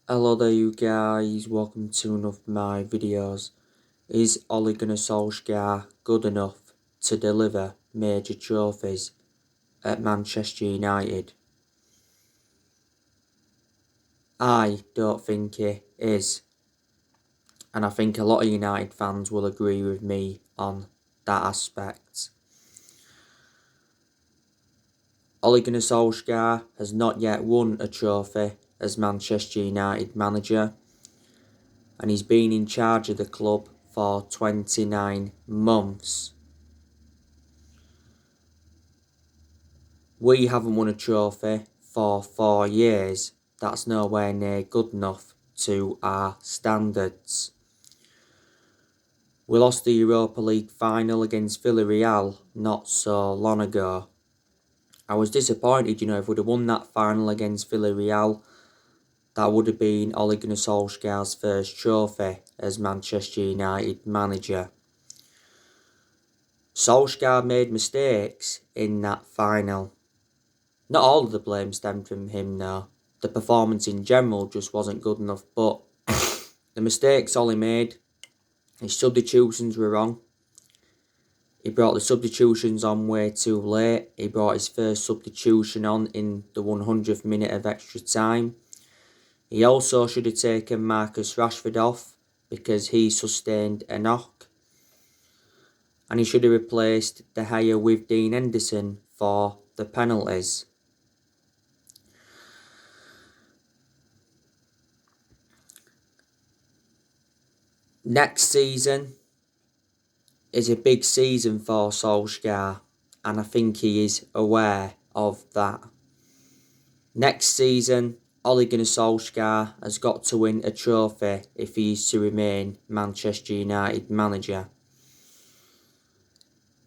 Hello there you guys, welcome to one of my videos. Is Ole Gunnar Solskjaer good enough to deliver major trophies at Manchester United? I don't think he is, and I think a lot of United fans will agree with me on that aspect. Ole Gunnar Solskjaer has not yet won a trophy as Manchester United manager, and he's been in charge of the club for 29 months. We haven't won a trophy for 4 years. That's nowhere near good enough to our standards. We lost the Europa League final against Villarreal not so long ago. I was disappointed, if we'd have won that final against Villarreal, that would have been Ole Gunnar Solskjaer's first trophy as Manchester United manager. Solskjaer made mistakes in that final. Not all of the blame stemmed from him though. The performance in general just wasn't good enough, but the mistakes Ollie made, his substitutions were wrong. He brought the substitutions on way too late. He brought his first substitution on in the 100th minute of extra time. He also should have taken Marcus Rashford off because he sustained a knock. And he should have replaced De Gea with Dean Henderson for the penalties. Next season is a big season for Solskjaer, and I think he is aware of that. Next season, Ole Gunnar Solskjaer has got to win a trophy if he is to remain Manchester United manager.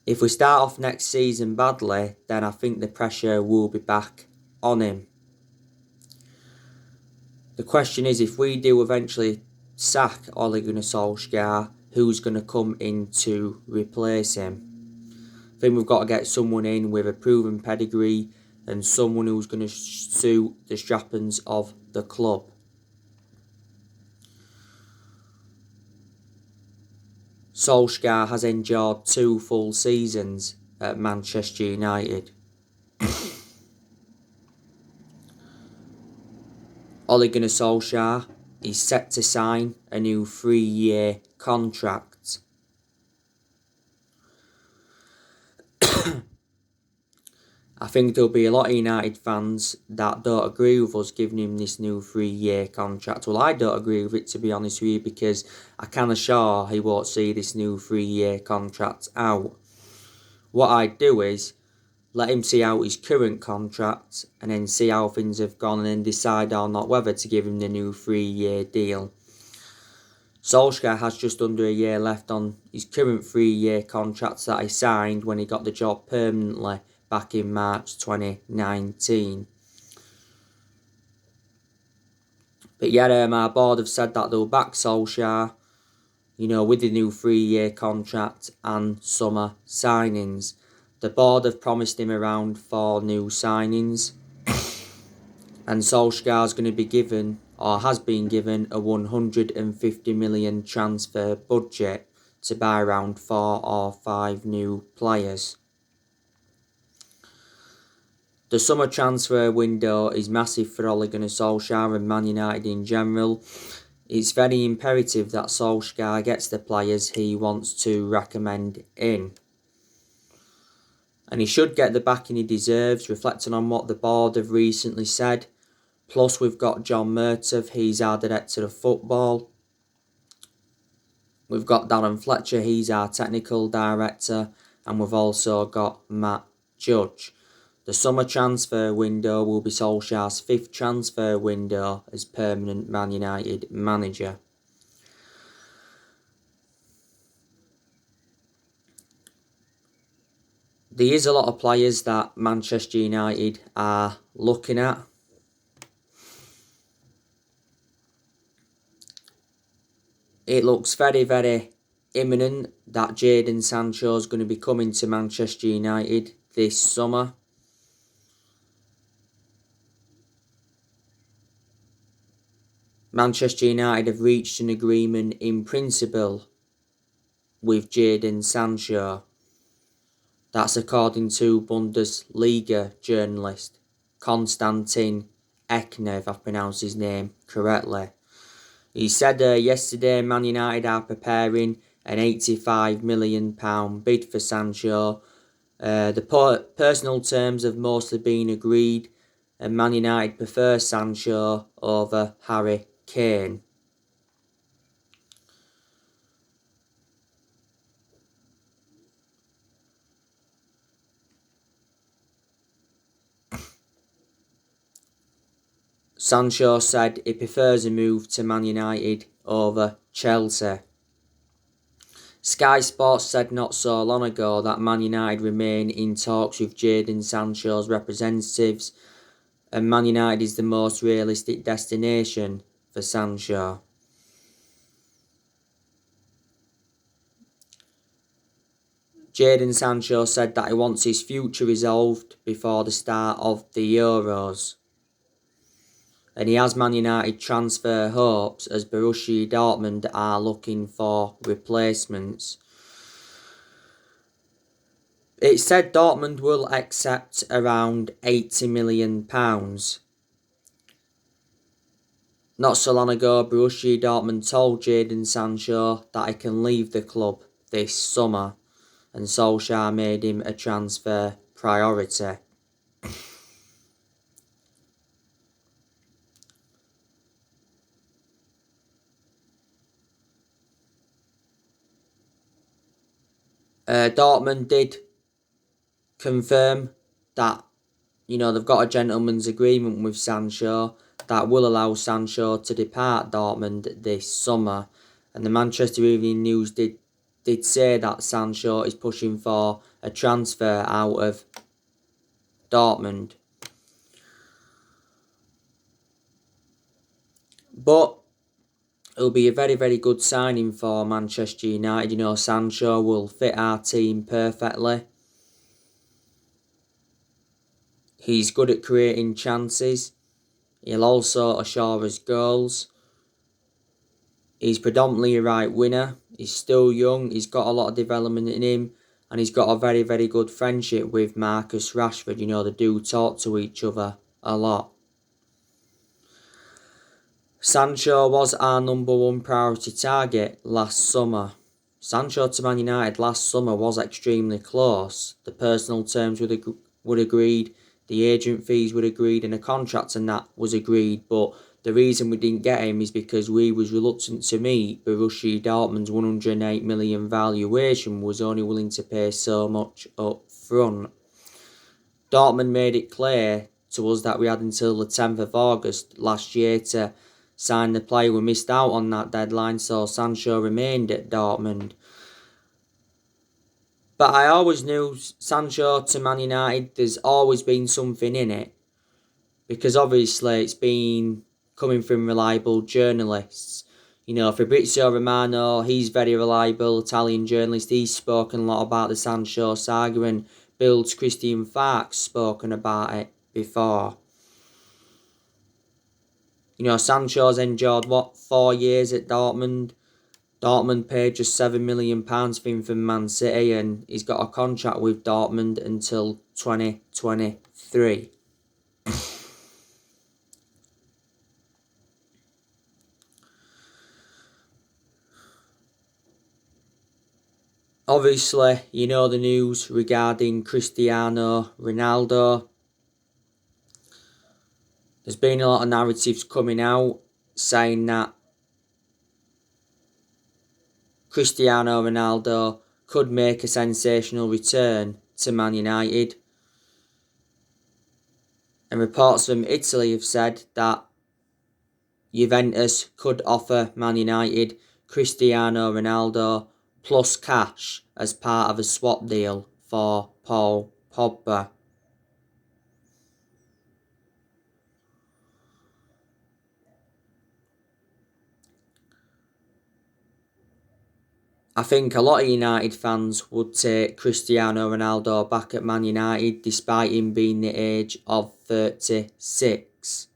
If we start off next season badly, then I think the pressure will be back on him. The question is, if we do eventually sack Ole Gunnar Solskjaer, who's going to come in to replace him? I think we've got to get someone in with a proven pedigree and someone who's going to suit the strappings of the club. Solskjaer has endured 2 full seasons at Manchester United. Ole Gunnar Solskjaer is set to sign a new 3-year contract. I think there'll be a lot of United fans that don't agree with us giving him this new 3-year contract. Well, I don't agree with it, to be honest with you, because I can assure he won't see this new 3-year contract out. What I'd do is let him see out his current contract and then see how things have gone and then decide or not whether to give him the new 3-year deal. Solskjaer has just under a year left on his current 3-year contract that he signed when he got the job permanently back in March 2019. But yet our board have said that they'll back Solskjaer, with the new 3-year contract and summer signings. The board have promised him around 4 new signings. And Solskjaer's going to be given, or has been given, a 150 million transfer budget to buy around 4 or 5 new players. The summer transfer window is massive for Ole Gunnar Solskjaer and Man United in general. It's very imperative that Solskjaer gets the players he wants to recommend in. And he should get the backing he deserves, reflecting on what the board have recently said. Plus, we've got John Murtough, he's our director of football. We've got Darren Fletcher, he's our technical director. And we've also got Matt Judge. The summer transfer window will be Solskjaer's 5th transfer window as permanent Man United manager. There is a lot of players that Manchester United are looking at. It looks very, very imminent that Jadon Sancho is going to be coming to Manchester United this summer. Manchester United have reached an agreement in principle with Jadon Sancho. That's according to Bundesliga journalist Konstantin Ekner, if I've pronounced his name correctly. He said yesterday Man United are preparing an £85 million bid for Sancho. The personal terms have mostly been agreed, and Man United prefer Sancho over Harry Kane. Sancho said he prefers a move to Man United over Chelsea. Sky Sports said not so long ago that Man United remain in talks with Jadon Sancho's representatives, and Man United is the most realistic destination for Sancho. Jadon Sancho said that he wants his future resolved before the start of the Euros. And he has Man United transfer hopes as Borussia Dortmund are looking for replacements. It said Dortmund will accept around £80 million. Not so long ago, Borussia Dortmund told Jadon Sancho that he can leave the club this summer, and Solskjaer made him a transfer priority. Dortmund did confirm that, they've got a gentleman's agreement with Sancho that will allow Sancho to depart Dortmund this summer. And the Manchester Evening News did say that Sancho is pushing for a transfer out of Dortmund. But it'll be a very, very good signing for Manchester United. Sancho will fit our team perfectly. He's good at creating chances. He'll also assure us goals. He's predominantly a right winger. He's still young. He's got a lot of development in him. And he's got a very, very good friendship with Marcus Rashford. They do talk to each other a lot. Sancho was our number one priority target last summer. Sancho to Man United last summer was extremely close. The personal terms were agreed, the agent fees were agreed, and a contract and that was agreed. But the reason we didn't get him is because we was reluctant to meet Borussia Dortmund's 108 million valuation, was only willing to pay so much up front. Dortmund made it clear to us that we had until the 10th of August last year to sign the player. We missed out on that deadline, so Sancho remained at Dortmund. But I always knew Sancho to Man United, there's always been something in it. Because obviously it's been coming from reliable journalists. Fabrizio Romano, he's very reliable Italian journalist. He's spoken a lot about the Sancho saga, and Bill's Christian Falk's spoken about it before. Sancho's endured, 4 years at Dortmund. Dortmund paid just £7 million for him from Man City, and he's got a contract with Dortmund until 2023. Obviously, the news regarding Cristiano Ronaldo. There's been a lot of narratives coming out saying that Cristiano Ronaldo could make a sensational return to Man United. And reports from Italy have said that Juventus could offer Man United Cristiano Ronaldo plus cash as part of a swap deal for Paul Pogba. I think a lot of United fans would take Cristiano Ronaldo back at Man United despite him being the age of 36.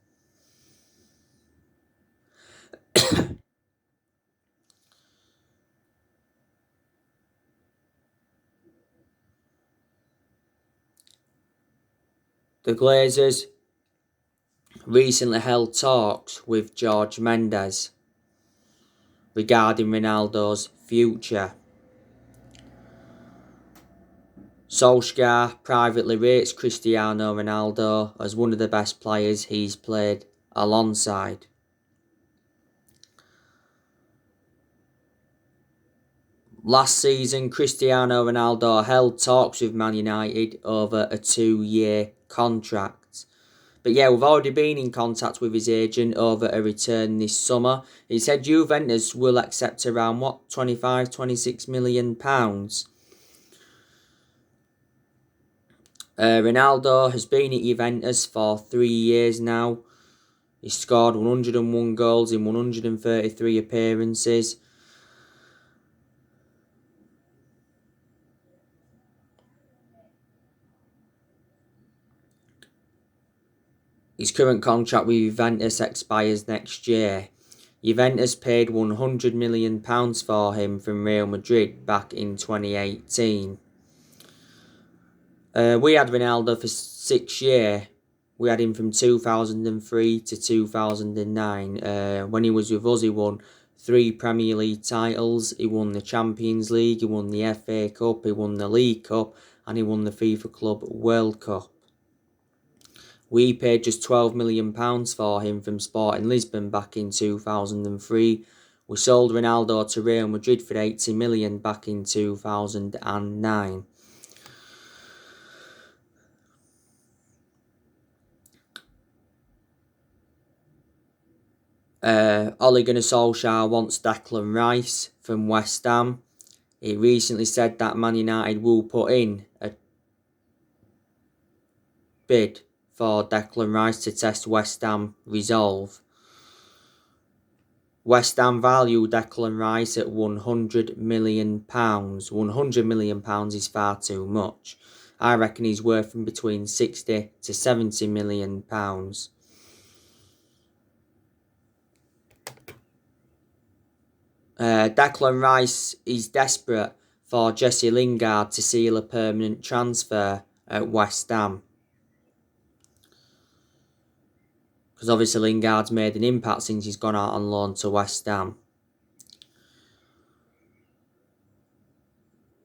The Glazers recently held talks with George Mendes regarding Ronaldo's future. Solskjaer privately rates Cristiano Ronaldo as one of the best players he's played alongside. Last season, Cristiano Ronaldo held talks with Man United over a 2-year contract. But yeah, we've already been in contact with his agent over a return this summer. He said Juventus will accept around, 25, 26 million pounds. Ronaldo has been at Juventus for 3 years now. He scored 101 goals in 133 appearances. His current contract with Juventus expires next year. Juventus paid £100 million for him from Real Madrid back in 2018. We had Ronaldo for 6 years. We had him from 2003 to 2009. When he was with us, he won 3 Premier League titles. He won the Champions League, he won the FA Cup, he won the League Cup, and he won the FIFA Club World Cup. We paid just £12 million for him from Sporting Lisbon back in 2003. We sold Ronaldo to Real Madrid for £80 million back in 2009. Ole Gunnar Solskjaer wants Declan Rice from West Ham. He recently said that Man United will put in a bid for Declan Rice to test West Ham resolve. West Ham value Declan Rice at £100 million. £100 million is far too much. I reckon he's worth from between £60 to £70 million. Declan Rice is desperate for Jesse Lingard to seal a permanent transfer at West Ham. Because obviously Lingard's made an impact since he's gone out on loan to West Ham.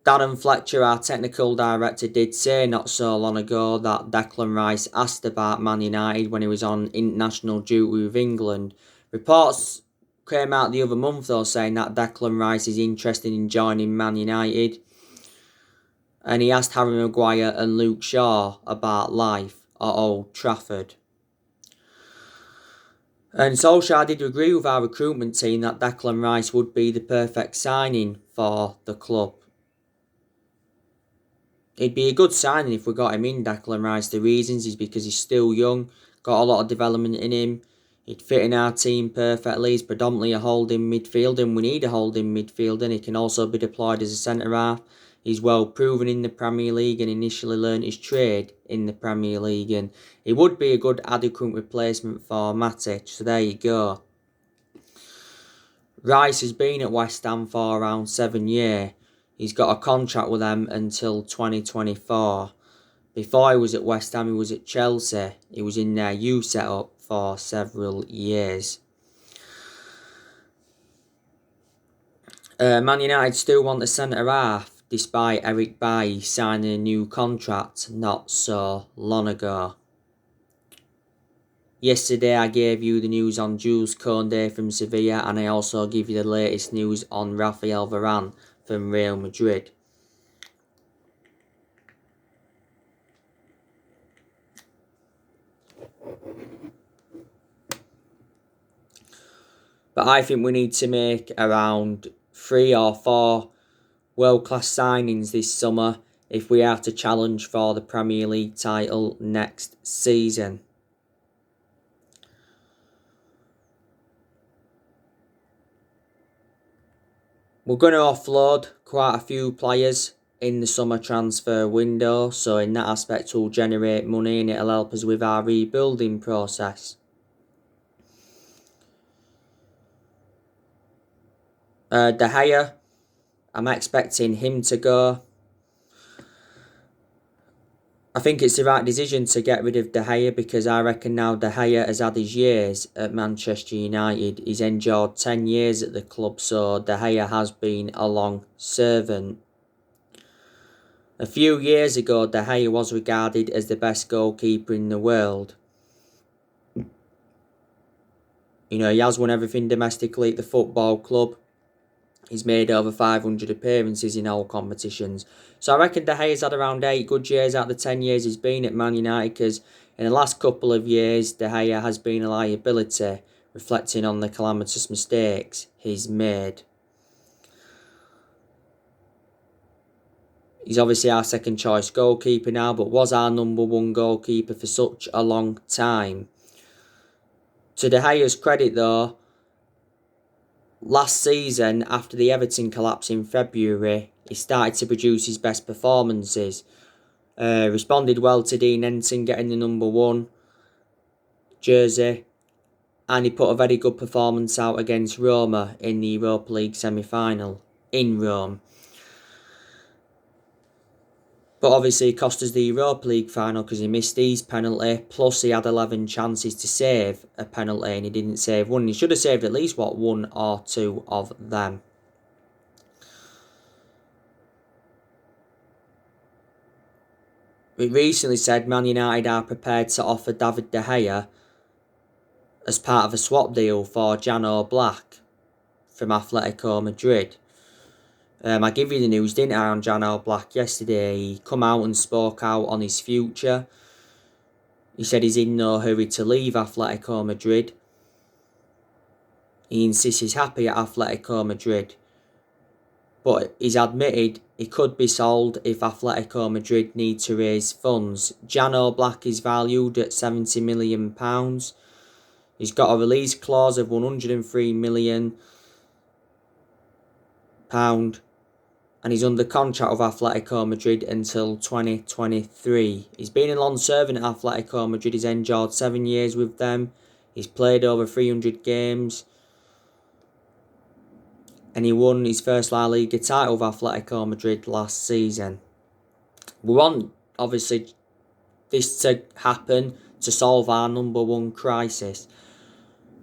Darren Fletcher, our technical director, did say not so long ago that Declan Rice asked about Man United when he was on international duty with England. Reports came out the other month though saying that Declan Rice is interested in joining Man United. And he asked Harry Maguire and Luke Shaw about life at Old Trafford. And Solskjaer did agree with our recruitment team that Declan Rice would be the perfect signing for the club. It'd be a good signing if we got him in, Declan Rice. The reasons is because he's still young, got a lot of development in him. He'd fit in our team perfectly. He's predominantly a holding midfielder, and we need a holding midfielder. And he can also be deployed as a centre-half. He's well proven in the Premier League and initially learned his trade in the Premier League. And he would be a good adequate replacement for Matic. So there you go. Rice has been at West Ham for around 7 years. He's got a contract with them until 2024. Before he was at West Ham, he was at Chelsea. He was in their youth setup for several years. Man United still want a centre-half, despite Eric Bailly signing a new contract not so long ago. Yesterday I gave you the news on Jules Koundé from Sevilla, and I also give you the latest news on Rafael Varane from Real Madrid. But I think we need to make around 3 or 4 world-class signings this summer if we are to challenge for the Premier League title next season. We're going to offload quite a few players in the summer transfer window, so in that aspect we'll generate money and it'll help us with our rebuilding process. De Gea, I'm expecting him to go. I think it's the right decision to get rid of De Gea, because I reckon now De Gea has had his years at Manchester United. He's endured 10 years at the club, so De Gea has been a long servant. A few years ago, De Gea was regarded as the best goalkeeper in the world. You know, he has won everything domestically at the football club. He's made over 500 appearances in all competitions. So I reckon De Gea's had around 8 good years out of the 10 years he's been at Man United, because in the last couple of years, De Gea has been a liability, reflecting on the calamitous mistakes he's made. He's obviously our second choice goalkeeper now, but was our number one goalkeeper for such a long time. To De Gea's credit though, last season, after the Everton collapse in February, he started to produce his best performances. Responded well to Dean Henson getting the number 1 jersey, and he put a very good performance out against Roma in the Europa League semi-final in Rome. But obviously he cost us the Europa League final because he missed his penalty, plus he had 11 chances to save a penalty and he didn't save one. He should have saved at least, 1 or 2 of them. We recently said Man United are prepared to offer David De Gea as part of a swap deal for Jani from Atletico Madrid. I give you the news, didn't I, on Jani yesterday. He come out and spoke out on his future. He said he's in no hurry to leave Atletico Madrid. He insists he's happy at Atletico Madrid. But he's admitted he could be sold if Atletico Madrid need to raise funds. Jani is valued at £70 million. He's got a release clause of £103 million. And he's under contract with Atletico Madrid until 2023. He's been a long servant at Atletico Madrid. He's endured 7 years with them. He's played over 300 games. And he won his first La Liga title with Atletico Madrid last season. We want, obviously, this to happen to solve our number 1 crisis.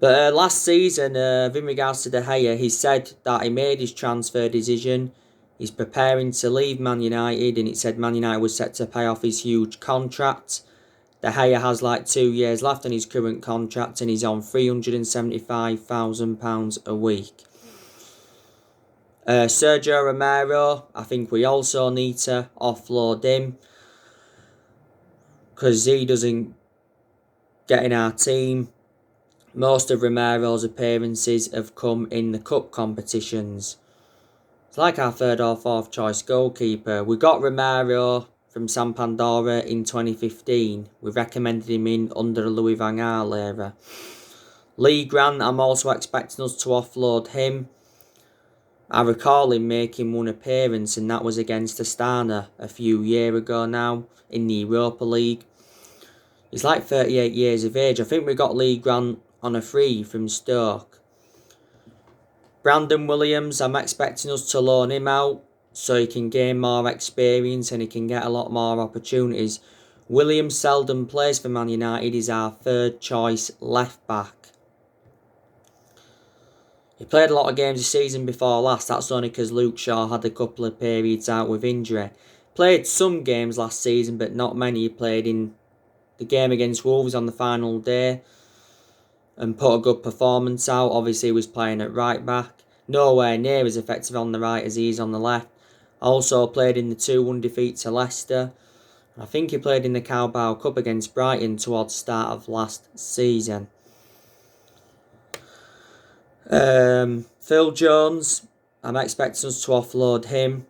But last season, in regards to De Gea, he said that he made his transfer decision. He's preparing to leave Man United, and it said Man United was set to pay off his huge contract. De Gea has like 2 years left on his current contract, and he's on £375,000 a week. Sergio Romero, I think we also need to offload him, because he doesn't get in our team. Most of Romero's appearances have come in the cup competitions. It's like our 3rd or 4th choice goalkeeper. We got Romero from Sampdoria in 2015. We recommended him in under the Louis van Gaal era. Lee Grant, I'm also expecting us to offload him. I recall him making 1 appearance, and that was against Astana a few years ago now in the Europa League. He's like 38 years of age. I think we got Lee Grant on a free from Stoke. Brandon Williams, I'm expecting us to loan him out so he can gain more experience and he can get a lot more opportunities. Williams seldom plays for Man United. He's our 3rd choice left back. He played a lot of games this season before last. That's only because Luke Shaw had a couple of periods out with injury. Played some games last season, but not many. He played in the game against Wolves on the final day and put a good performance out. Obviously, he was playing at right back. Nowhere near as effective on the right as he is on the left. Also played in the 2-1 defeat to Leicester. I think he played in the Carabao Cup against Brighton towards the start of last season. Phil Jones, I'm expecting us to offload him.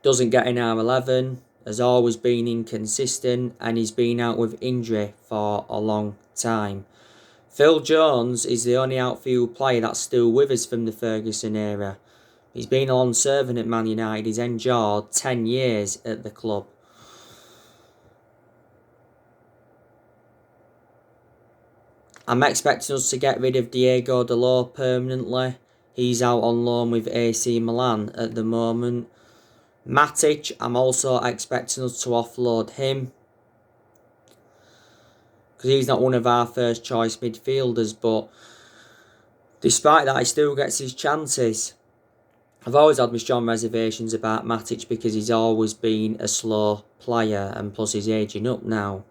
Doesn't get in our 11. Has always been inconsistent and he's been out with injury for a long time. Phil Jones is the only outfield player that's still with us from the Ferguson era. He's been a long servant at Man United. He's endured 10 years at the club. I'm expecting us to get rid of Diego Dalot permanently. He's out on loan with AC Milan at the moment. Matic, I'm also expecting us to offload him, because he's not one of our first choice midfielders, but despite that, he still gets his chances. I've always had my strong reservations about Matic because he's always been a slow player, and plus he's ageing up now.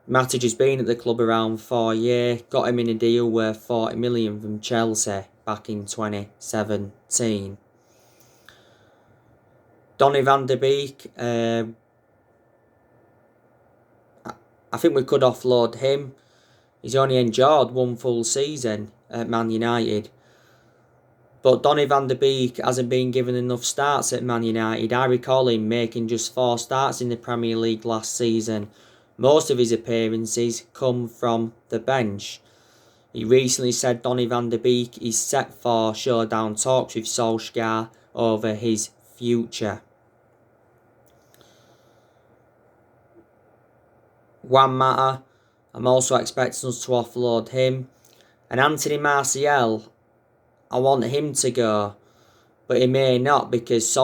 Matic has been at the club around 4 years, got him in a deal worth 40 million from Chelsea back in 2017. Donny van de Beek, I think we could offload him. He's only endured one full season at Man United. But Donny van de Beek hasn't been given enough starts at Man United. I recall him making just 4 starts in the Premier League last season. Most of his appearances come from the bench. He recently said Donny van de Beek is set for showdown talks with Solskjaer over his future. Juan Mata, I'm also expecting us to offload him. And Anthony Martial, I want him to go, but he may not, because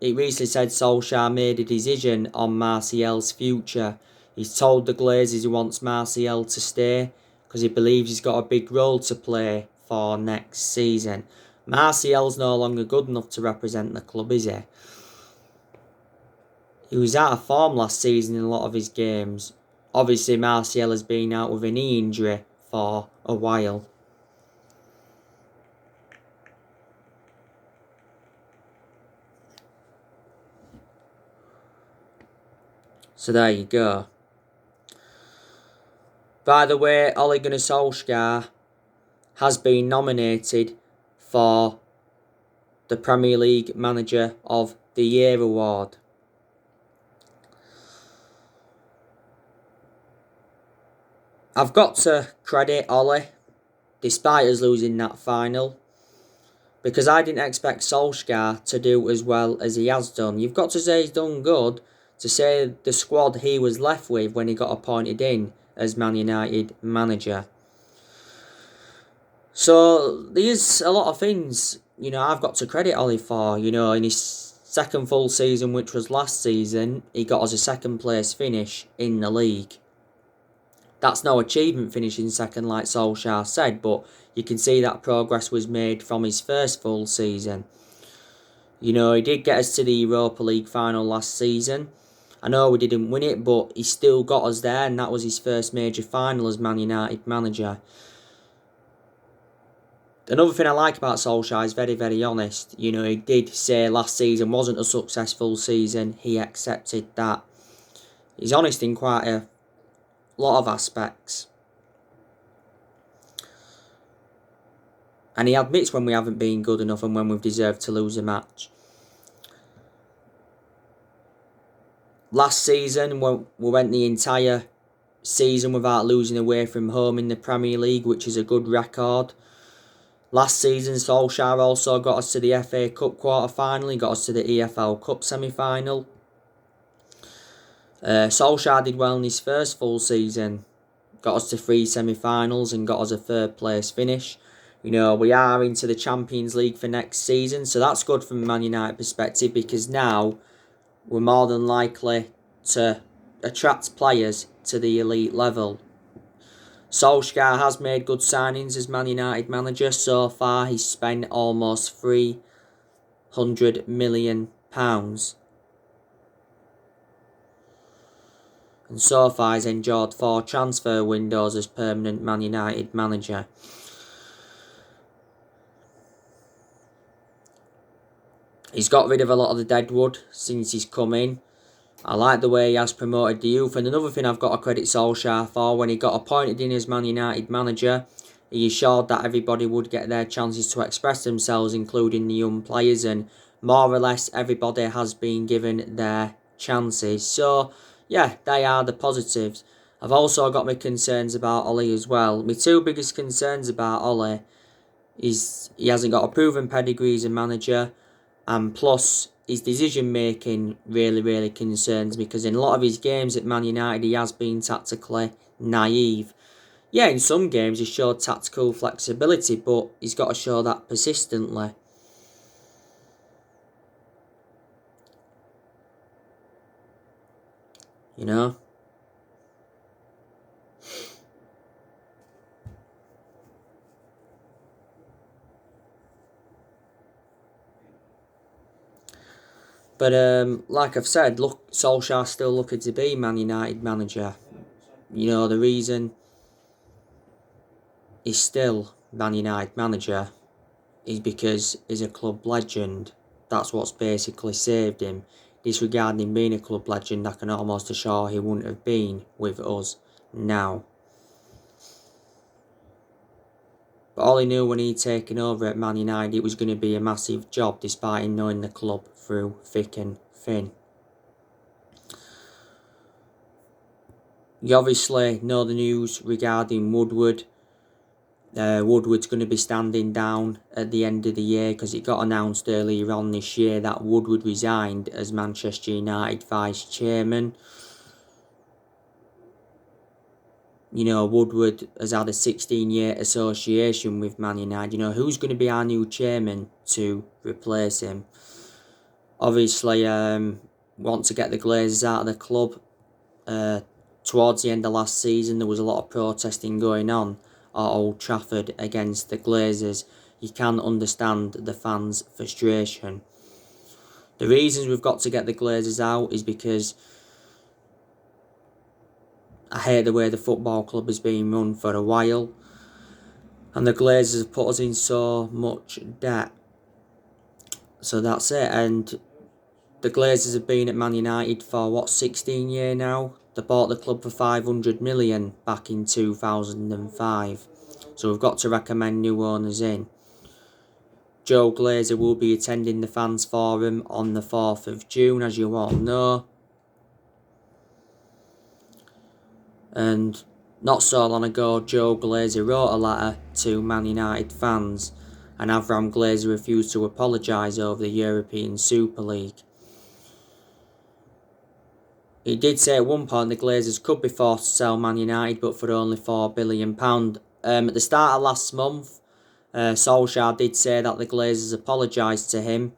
it recently said Solskjaer made a decision on Martial's future. He's told the Glazers he wants Martial to stay because he believes he's got a big role to play for next season. Martial's no longer good enough to represent the club, is he? He was out of form last season in a lot of his games. Obviously, Martial has been out with a knee injury for a while. So there you go. By the way, Ole Gunnar Solskjaer has been nominated for the Premier League Manager of the Year award. I've got to credit Ole, despite us losing that final, because I didn't expect Solskjaer to do as well as he has done. You've got to say he's done good, to say the squad he was left with when he got appointed in as Man United manager. So there's a lot of things, I've got to credit Ole for. In his second full season, which was last season, he got us a second place finish in the league. That's no achievement finishing second like Solskjaer said, but you can see that progress was made from his first full season. He did get us to the Europa League final last season. I know we didn't win it, but he still got us there, and that was his first major final as Man United manager. Another thing I like about Solskjaer is very, very honest. He did say last season wasn't a successful season. He accepted that. He's honest in quite a lot of aspects. And he admits when we haven't been good enough and when we've deserved to lose a match. Last season, we went the entire season without losing away from home in the Premier League, which is a good record. Last season, Solskjaer also got us to the FA Cup quarter-final. He got us to the EFL Cup semi-final. Solskjaer did well in his first full season. Got us to 3 semi-finals and got us a third place finish. We are into the Champions League for next season, so that's good from a Man United perspective, because now we're more than likely to attract players to the elite level. Solskjaer has made good signings as Man United manager. So far, he's spent almost £300 million. And so far, he's endured 4 transfer windows as permanent Man United manager. He's got rid of a lot of the deadwood since he's come in. I like the way he has promoted the youth. And another thing I've got to credit Solskjaer for, when he got appointed in as Man United manager, he assured that everybody would get their chances to express themselves, including the young players. And more or less everybody has been given their chances. So, yeah, they are the positives. I've also got my concerns about Ole as well. My 2 biggest concerns about Ole is he hasn't got a proven pedigree as a manager. And plus, his decision making really, really concerns me, because in a lot of his games at Man United, he has been tactically naive. Yeah, in some games he showed tactical flexibility, but he's got to show that persistently. you know. But like I've said, look, Solskjaer's still looking to be Man United manager. You know, the reason he's still Man United manager is because he's a club legend. That's what's basically saved him. Disregarding him being a club legend, I can almost assure he wouldn't have been with us now. But all he knew when he'd taken over at Man United, it was going to be a massive job, despite him knowing the club through thick and thin. You obviously know the news regarding Woodward. Woodward's going to be standing down at the end of the year because it got announced earlier on this year that Woodward resigned as Manchester United vice chairman. You know, Woodward has had a 16-year association with Man United. You know, who's going to be our new chairman to replace him? Obviously, want to get the Glazers out of the club. Towards the end of last season, there was a lot of protesting going on at Old Trafford against the Glazers. You can understand the fans' frustration. The reasons we've got to get the Glazers out is because I hate the way the football club has been run for a while, and the Glazers have put us in so much debt. So that's it. And the Glazers have been at Man United for 16 years now. They bought the club for 500 million back in 2005. So we've got to recommend new owners in. Joe Glazer will be attending the fans forum on the 4th of June, as you all know. And not so long ago, Joe Glazer wrote a letter to Man United fans, and Avram Glazer refused to apologise over the European Super League. He did say at one point the Glazers could be forced to sell Man United, but for only £4 billion. At the start of last month, Solskjaer did say that the Glazers apologised to him,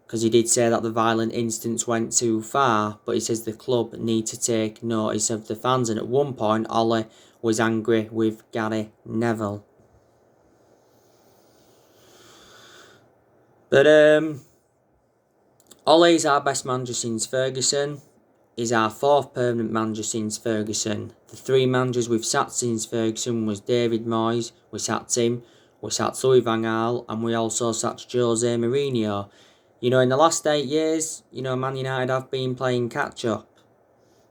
because he did say that the violent incidents went too far, but he says the club need to take notice of the fans. And at one point, Ollie was angry with Gary Neville. But Ollie's our best manager since Ferguson. He's our 4th permanent manager since Ferguson. The 3 managers we've sat since Ferguson was David Moyes, we sacked him, we sacked Louis van Gaal, and we also sacked Jose Mourinho. You know, in the last 8 years, you know, Man United have been playing catch-up.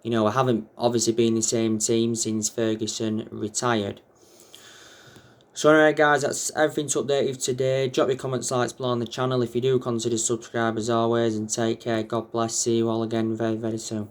You know, I haven't obviously been the same team since Ferguson retired. So anyway guys, that's everything to update you today. Drop your comments, likes below on the channel if you do consider subscribe as always, and take care. God bless. See you all again very, very soon.